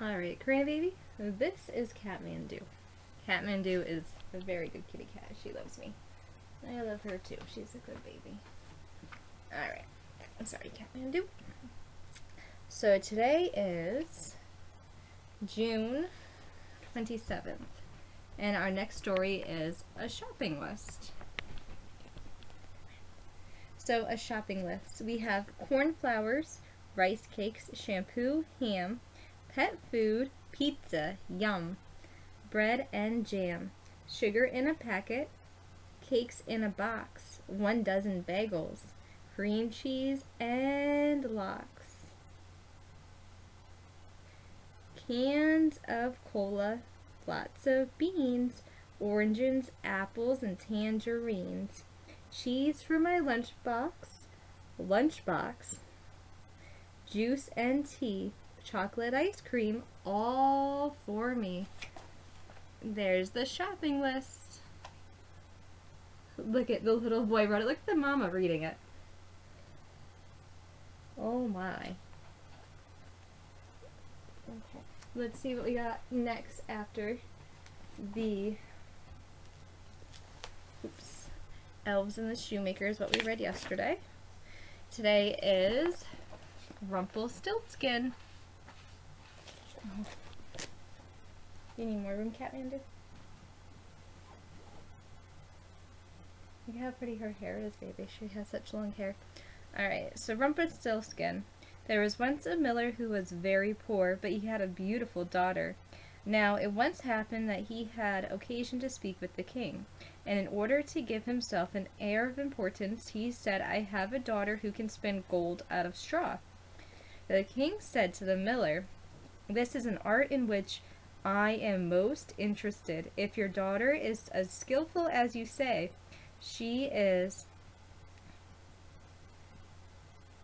Alright, Karina baby, this is Catmandu. Catmandu is a very good kitty cat. She loves me. I love her too. She's a good baby. Alright, sorry, Catmandu. So today is June 27th, and our next story is a shopping list. So, a shopping list. We have cornflowers, rice cakes, shampoo, ham, pet food, pizza, yum, bread and jam, sugar in a packet, cakes in a box, 1 dozen bagels, cream cheese, and lox, cans of cola, lots of beans, oranges, apples, and tangerines, cheese for my lunchbox, juice and tea, chocolate ice cream, all for me. There's the shopping list. Look at the little boy wrote it. Look at the mama reading it. Oh my. Okay. Let's see what we got next after the Elves and the Shoemakers, what we read yesterday. Today is Rumpelstiltskin. Oh. You need more room, Catmandu? Look how pretty her hair is, baby. She has such long hair. Alright, so Rumpelstiltskin. There was once a miller who was very poor, but he had a beautiful daughter. Now, it once happened that he had occasion to speak with the king, and in order to give himself an air of importance, he said, "I have a daughter who can spin gold out of straw." The king said to the miller, "This is an art in which I am most interested. If your daughter is as skillful as you say she is,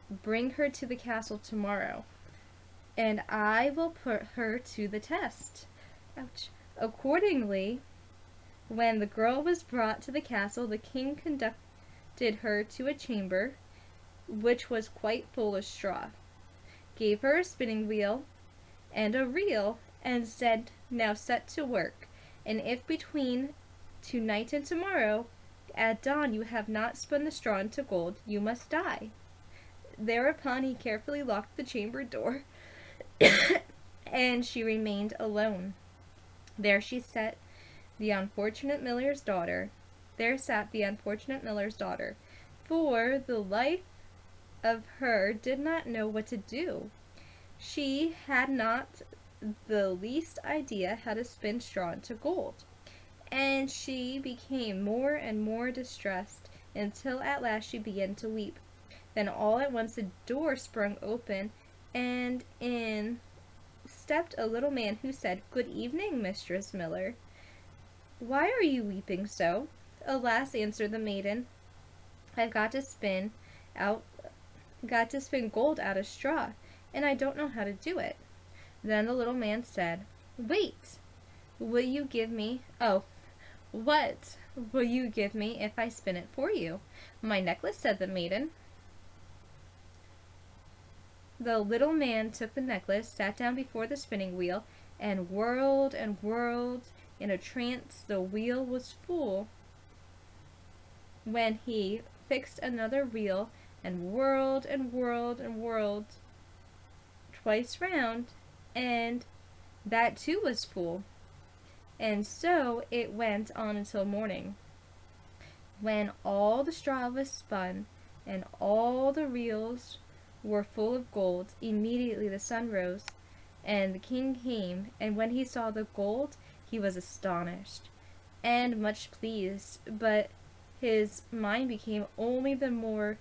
bring her to the castle tomorrow, and I will put her to the test." Ouch. Accordingly, when the girl was brought to the castle, the king conducted her to a chamber which was quite full of straw, gave her a spinning wheel and a reel, and said, "Now set to work, and if between tonight and tomorrow at dawn you have not spun the straw into gold, you must die." Thereupon he carefully locked the chamber door, and she remained alone. There sat the unfortunate miller's daughter, for the life of her did not know what to do. She had not the least idea how to spin straw into gold, and she became more and more distressed, until at last she began to weep. Then all at once the door sprung open, and in stepped a little man who said, "Good evening, Mistress Miller. Why are you weeping so?" "Alas," answered the maiden, "I've got to spin gold out of straw, and I don't know how to do it." Then the little man said, "Wait, will you give me, what will you give me if I spin it for you?" "My necklace," said the maiden. The little man took the necklace, sat down before the spinning wheel, and whirled in a trance. The wheel was full, when he fixed another reel, and whirled twice round, and that too was full. And so it went on until morning. When all the straw was spun, and all the reels were full of gold, immediately the sun rose, and the king came, and when he saw the gold, he was astonished and much pleased, but his mind became only the more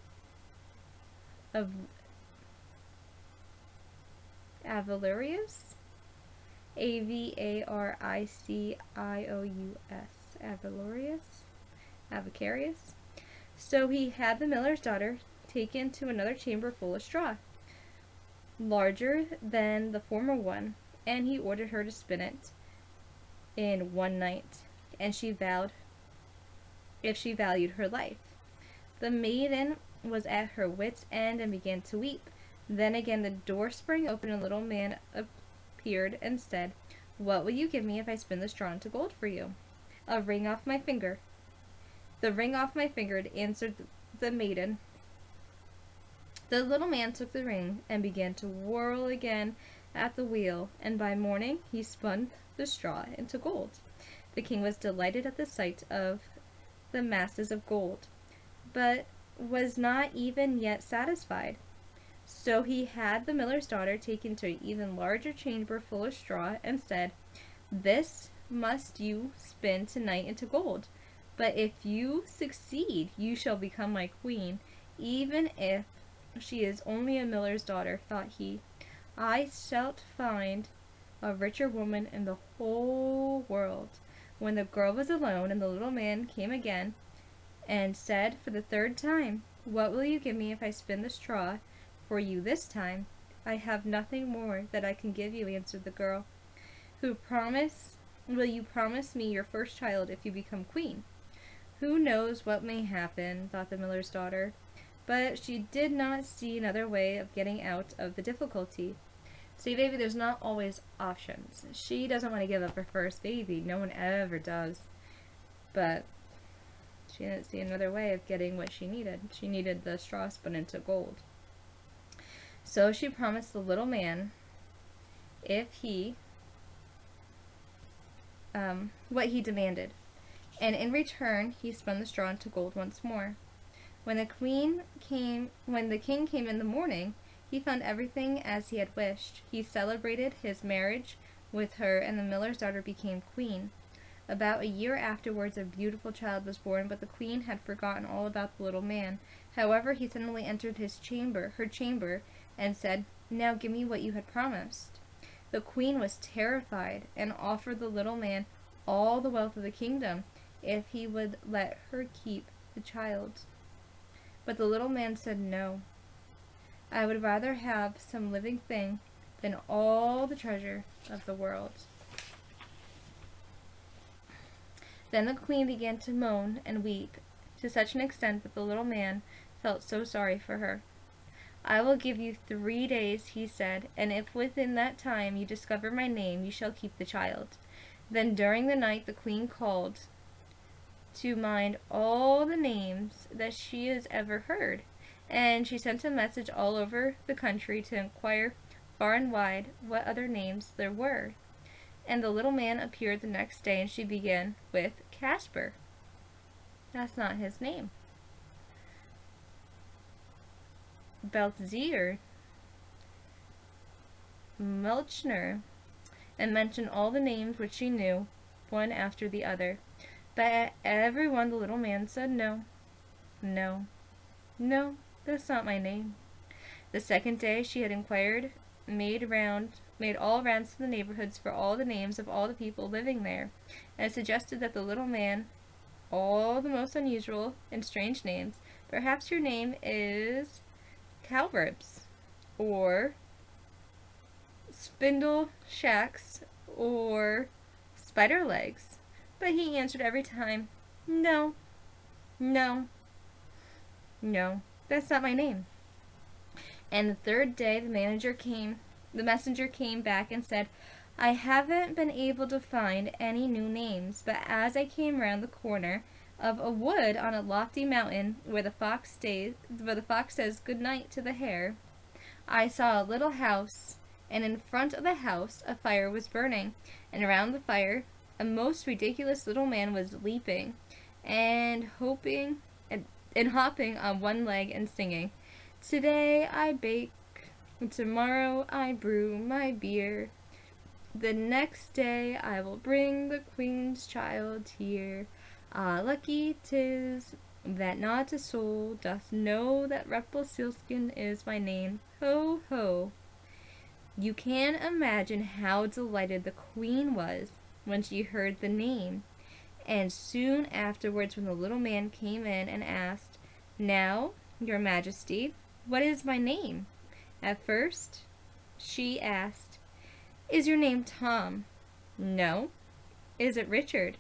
avaricious. Avaricious. So he had the miller's daughter taken to another chamber full of straw, larger than the former one, and he ordered her to spin it in one night, and she vowed, if she valued her life. The maiden was at her wits' end and began to weep. Then again the door sprang open, and a little man appeared and said, "What will you give me if I spin the straw into gold for you?" "A ring off my finger." "The ring off my finger," answered the maiden. The little man took the ring and began to whirl again at the wheel, and by morning he spun the straw into gold. The king was delighted at the sight of the masses of gold, but was not even yet satisfied. So he had the miller's daughter taken to an even larger chamber full of straw, and said, "This must you spin tonight into gold. But if you succeed, you shall become my queen, even if she is only a miller's daughter," thought he. "I shall find a richer woman in the whole world." When the girl was alone, and the little man came again, and said for the third time, "What will you give me if I spin the straw for you this time?" "I have nothing more that I can give you," answered the girl. Will you promise me your first child if you become queen?" "Who knows what may happen," thought the miller's daughter. But she did not see another way of getting out of the difficulty. See, baby, there's not always options. She doesn't want to give up her first baby. No one ever does. But she didn't see another way of getting what she needed. She needed the straw spun into gold. So she promised the little man if he what he demanded, and in return he spun the straw into gold once more. When the king came in the morning, he found everything as he had wished. He celebrated his marriage with her, and the miller's daughter became queen. About a year afterwards, a beautiful child was born, but the queen had forgotten all about the little man. However, he suddenly entered her chamber, and said, "Now give me what you had promised." The queen was terrified, and offered the little man all the wealth of the kingdom if he would let her keep the child. But the little man said no. "I would rather have some living thing than all the treasure of the world." Then the queen began to moan and weep, to such an extent that the little man felt so sorry for her. "I will give you 3 days," he said, "and if within that time you discover my name, you shall keep the child." Then during the night the queen called to mind all the names that she has ever heard, and she sent a message all over the country to inquire far and wide what other names there were. And the little man appeared the next day, and she began with Casper. That's not his name. Balthier, Melchner, and mentioned all the names which she knew, one after the other. But at every one the little man said, "No, no, no, that's not my name." The second day she had inquired, made all rounds to the neighborhoods for all the names of all the people living there, and suggested that the little man all the most unusual and strange names. "Perhaps your name is Cowribs, or Spindle Shacks, or Spider Legs." But he answered every time, "No, no, no, that's not my name." And the third day the messenger came back and said, "I haven't been able to find any new names, but as I came round the corner of a wood on a lofty mountain where the fox says good night to the hare, I saw a little house, and in front of the house a fire was burning, and around the fire a most ridiculous little man was leaping and hopping on one leg and singing, 'Today I bake, tomorrow I brew my beer, the next day I will bring the queen's child here. Ah, lucky 'tis that not a soul doth know that Rumpelstiltskin is my name. Ho, ho!' You can imagine how delighted the queen was when she heard the name, and soon afterwards when the little man came in and asked, 'Now, your majesty, what is my name?' At first she asked, 'Is your name Tom?' 'No.' 'Is it Richard?'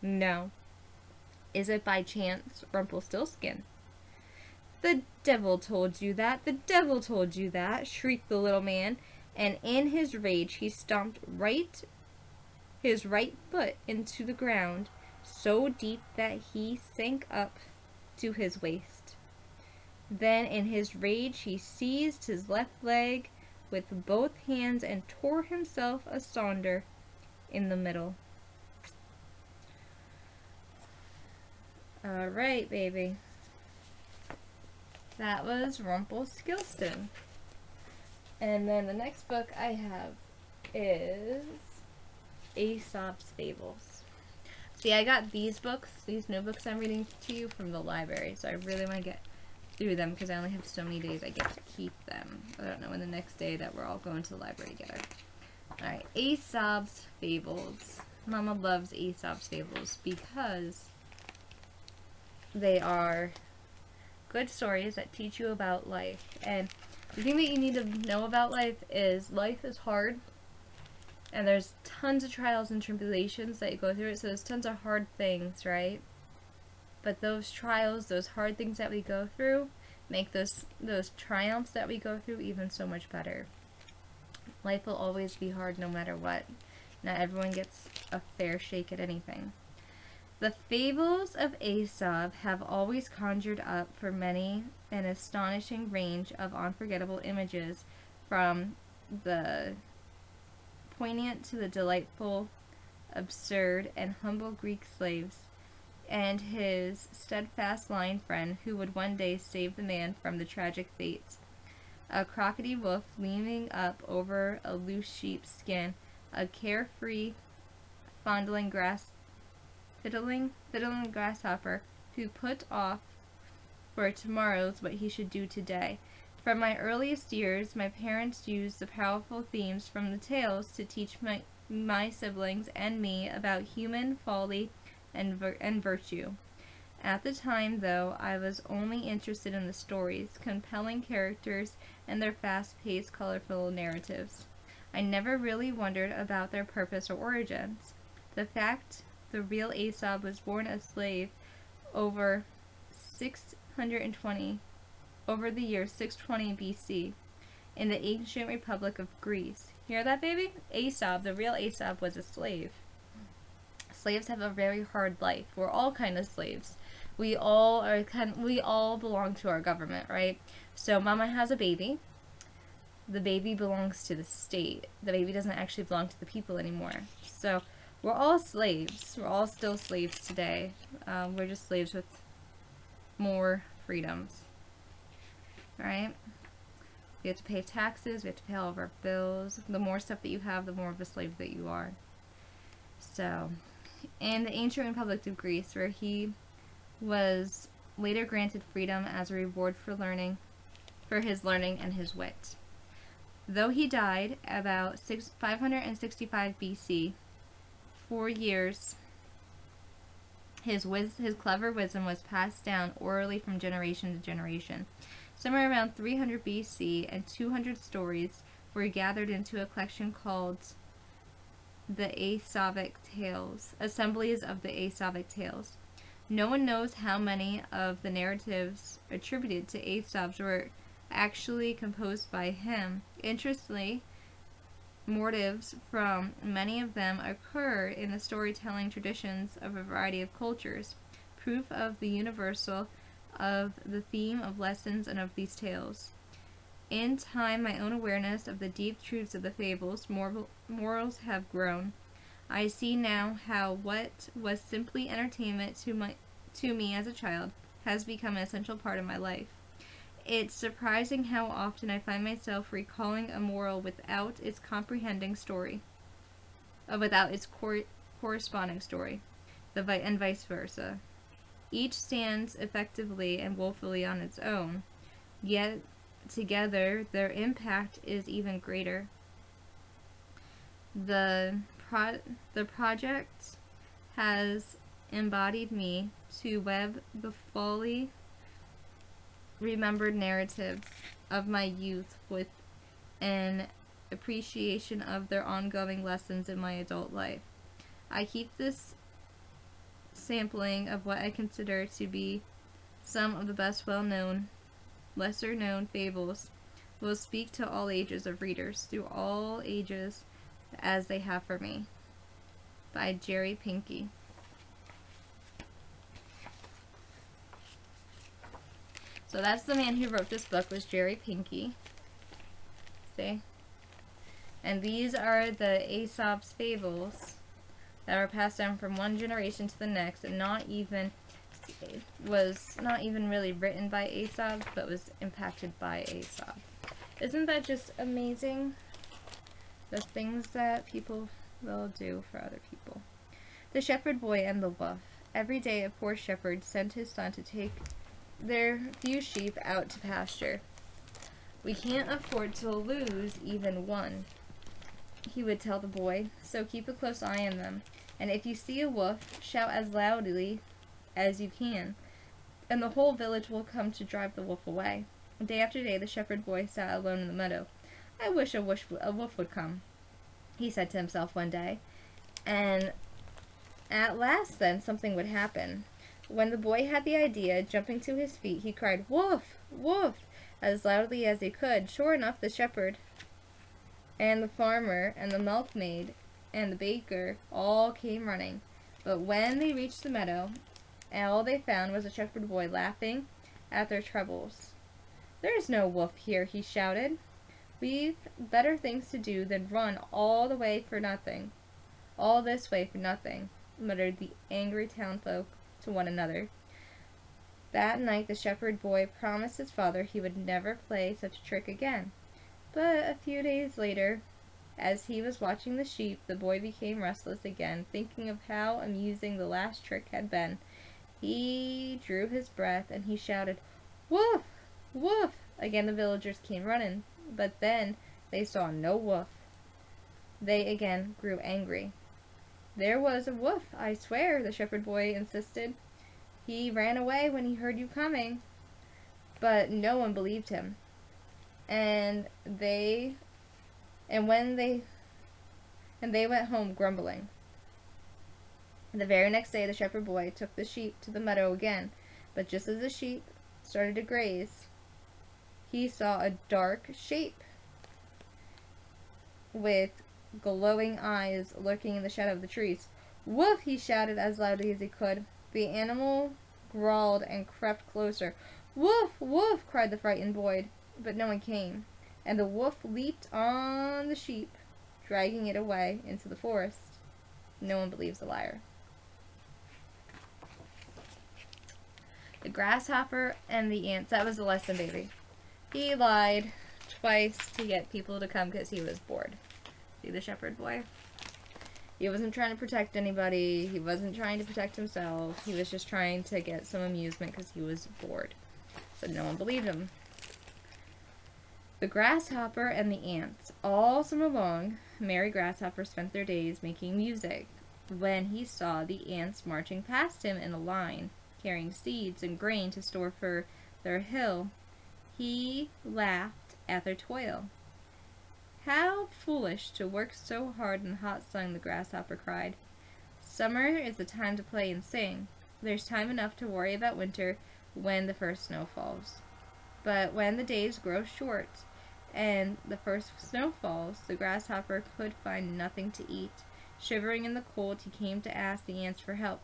'No.' 'Is it by chance Rumpelstiltskin?' 'The devil told you that! The devil told you that!' shrieked the little man, and in his rage he stomped his right foot into the ground so deep that he sank up to his waist. Then in his rage he seized his left leg with both hands and tore himself asunder in the middle. Alright, baby. That was Rumpelstiltskin. And then the next book I have is Aesop's Fables. See, I got these books, these new books I'm reading to you from the library, so I really want to get through them because I only have so many days I get to keep them. I don't know when the next day that we're all going to the library together. Alright, Aesop's Fables. Mama loves Aesop's Fables because they are good stories that teach you about life. And the thing that you need to know about life is hard. And there's tons of trials and tribulations that you go through. So there's tons of hard things, right? But those trials, those hard things that we go through, make those triumphs that we go through even so much better. Life will always be hard no matter what. Not everyone gets a fair shake at anything. The fables of Aesop have always conjured up for many an astonishing range of unforgettable images, from the poignant to the delightful, absurd, and humble Greek slaves, and his steadfast lion friend who would one day save the man from the tragic fates. A crocodile wolf leaning up over a loose sheep's skin, a carefree, fiddling grasshopper who put off for tomorrow's what he should do today. From my earliest years, my parents used the powerful themes from the tales to teach my siblings and me about human folly and virtue. At the time, though, I was only interested in the stories, compelling characters, and their fast-paced, colorful narratives. I never really wondered about their purpose or origins. The fact the real Aesop was born a slave over the year 620 BC in the ancient Republic of Greece. Hear that, baby? Aesop, the real Aesop, was a slave. Slaves have a very hard life. We're all kind of slaves. We all belong to our government, right? So mama has a baby. The baby belongs to the state. The baby doesn't actually belong to the people anymore. So we're all slaves. We're all still slaves today. We're just slaves with more freedoms. Alright? We have to pay taxes. We have to pay all of our bills. The more stuff that you have, the more of a slave that you are. So, in the ancient Republic of Greece, where he was later granted freedom as a reward for his learning and his wit. Though he died about 565 BC, 4 years, his clever wisdom was passed down orally from generation to generation. Somewhere around 300 BC, and 200 stories were gathered into a collection called the Aesopic Tales, Assemblies of the Aesopic Tales. No one knows how many of the narratives attributed to Aesop were actually composed by him. Interestingly, motives from many of them occur in the storytelling traditions of a variety of cultures, proof of the universal of the theme of lessons and of these tales. In time, my own awareness of the deep truths of the fables, morals have grown. I see now how what was simply entertainment to me as a child has become an essential part of my life. It's surprising how often I find myself recalling a moral without its corresponding story, and vice versa. Each stands effectively and woefully on its own, yet together their impact is even greater. The project has embodied me to web the fully remembered narratives of my youth with an appreciation of their ongoing lessons in my adult life. I keep this sampling of what I consider to be some of the best lesser known fables will speak to all ages of readers, through all ages as they have for me. By Jerry Pinkney. So that's the man who wrote this book, was Jerry Pinkney. See? And these are the Aesop's Fables that were passed down from one generation to the next, and was not even really written by Aesop, but was impacted by Aesop. Isn't that just amazing? The things that people will do for other people. The Shepherd Boy and the Wolf. Every day a poor shepherd sent his son to take their few sheep out to pasture. "We can't afford to lose even one," he would tell the boy, "so keep a close eye on them. And if you see a wolf, shout as loudly as you can, and the whole village will come to drive the wolf away." Day after day the shepherd boy sat alone in the meadow. "I wish a wolf would come," he said to himself one day. And at last then something would happen. When the boy had the idea, jumping to his feet, he cried, "Wolf! Wolf!" as loudly as he could. Sure enough, the shepherd and the farmer and the milkmaid and the baker all came running. But when they reached the meadow, all they found was the shepherd boy laughing at their troubles. "There's no wolf here," he shouted. "We've better things to do than run all this way for nothing," muttered the angry townfolk to one another. That night the shepherd boy promised his father he would never play such a trick again. But a few days later, as he was watching the sheep, the boy became restless again, thinking of how amusing the last trick had been. He drew his breath and he shouted, "Wolf! Wolf!" Again the villagers came running, but then they saw no wolf. They again grew angry. "There was a wolf, I swear," the shepherd boy insisted. "He ran away when he heard you coming." But no one believed him. And they went home grumbling. The very next day the shepherd boy took the sheep to the meadow again, but just as the sheep started to graze, he saw a dark shape with glowing eyes lurking in the shadow of the trees. "Wolf!" he shouted as loudly as he could. The animal growled and crept closer. "Wolf! Wolf!" cried the frightened boy, but no one came, and the wolf leaped on the sheep, dragging it away into the forest. No one believes a liar. The Grasshopper and the Ants. That was the lesson, baby. He lied twice to get people to come because he was bored. See the shepherd boy? He wasn't trying to protect anybody. He wasn't trying to protect himself. He was just trying to get some amusement because he was bored. So no one believed him. The Grasshopper and the Ants. All summer long, merry Grasshopper spent their days making music. When he saw the ants marching past him in a line, carrying seeds and grain to store for their hill, he laughed at their toil. "How foolish to work so hard in the hot sun," the Grasshopper cried. "Summer is the time to play and sing. There's time enough to worry about winter when the first snow falls." But when the days grow short and the first snow falls, the Grasshopper could find nothing to eat. Shivering in the cold, he came to ask the ants for help.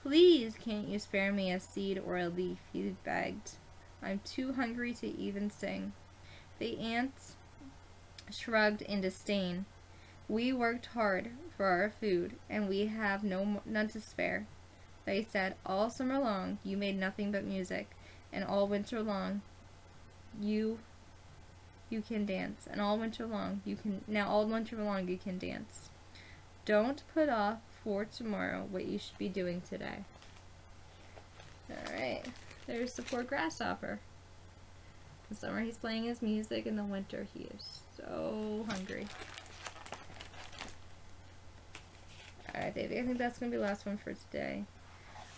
"Please, can't you spare me a seed or a leaf?" he begged. "I'm too hungry to even sing." The ants shrugged in disdain. "We worked hard for our food, and we have none to spare," they said. "All summer long you made nothing but music, and all winter long you can dance. All winter long you can dance. Don't put off for tomorrow what you should be doing today." Alright, there's the poor Grasshopper. In the summer he's playing his music, in the winter he is so hungry. Alright, baby, I think that's going to be the last one for today.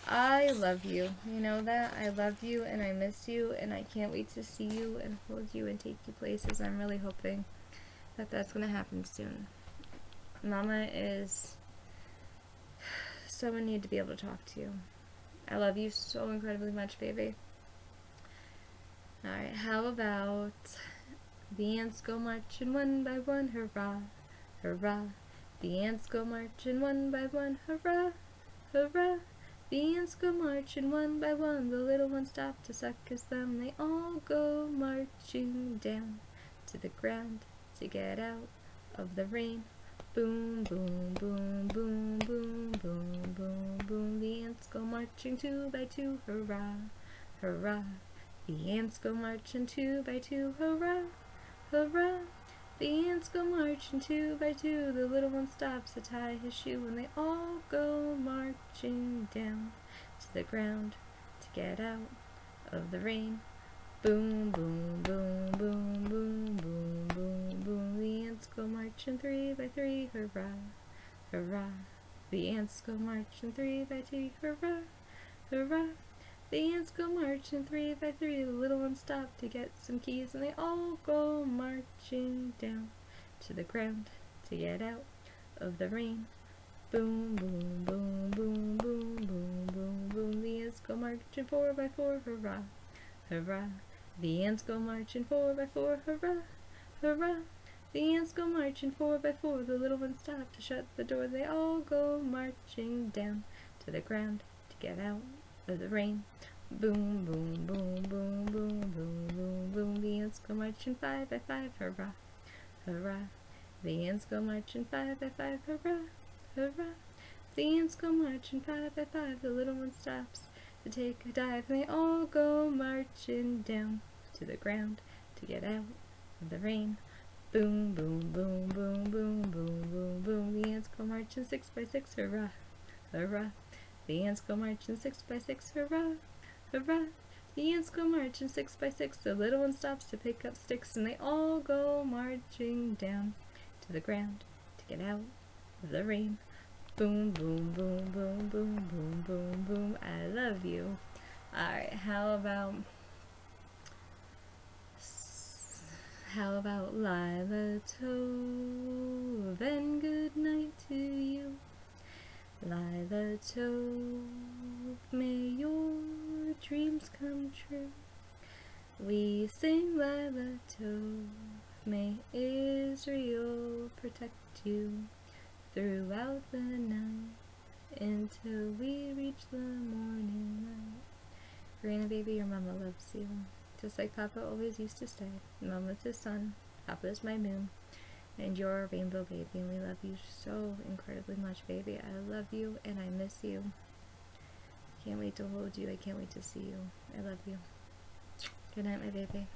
I love you. You know that? I love you and I miss you and I can't wait to see you and hold you and take you places. I'm really hoping that that's going to happen soon. Mama is someone need to be able to talk to you. I love you so incredibly much, baby. Alright, how about The ants go marching one by one, hurrah, hurrah. The ants go marching one by one, hurrah, hurrah. The ants go marching one by one, the little ones stop to suck his thumb. They all go marching down to the ground to get out of the rain. Boom, boom, boom, boom, boom, boom, boom, boom. The ants go marching two by two, hurrah, hurrah. The ants go marching two by two, hurrah, hurrah. The ants go marching two by two, the little one stops to tie his shoe, and they all go marching down to the ground to get out of the rain. Boom, boom, boom, boom, boom, boom, boom, boom. The ants go marching three by three, hurrah, hurrah. The ants go marching three by three, hurrah, hurrah. The ants go marching three by three, the little ones stop to get some keys, and they all go marching down to the ground to get out of the rain. Boom, boom, boom, boom, boom, boom, boom, boom. The ants go marching four by four, hurrah, hurrah. The ants go marching four by four, hurrah, hurrah. The ants go marching four by four, the little ones stop to shut the door. They all go marching down to the ground to get out of the rain. Boom, boom, boom, boom, boom, boom, boom, boom. The ants go marching five by five, hurrah, hurrah. The ants go marching five by five, hurrah, hurrah. The ants go marching five by five, the little one stops to take a dive, and they all go marching down to the ground to get out of the rain. Boom, boom, boom, boom, boom, boom, boom, boom. The ants go marching six by six, hurrah, hurrah. The ants go marching six by six, hurrah, hurrah. The ants go marching six by six, the little one stops to pick up sticks, and they all go marching down to the ground to get out of the rain. Boom, boom, boom, boom, boom, boom, boom, boom. I love you. Alright, how about Lila Tove and good night to you. Lila Tove, may your dreams come true. We sing Lila Tove, may Israel protect you throughout the night until we reach the morning light. Karina, baby, your mama loves you. Just like Papa always used to say, Mama's his sun, Papa's my moon, and you're a rainbow baby, and we love you so incredibly much, baby. I love you, and I miss you. Can't wait to hold you. I can't wait to see you. I love you. Good night, my baby.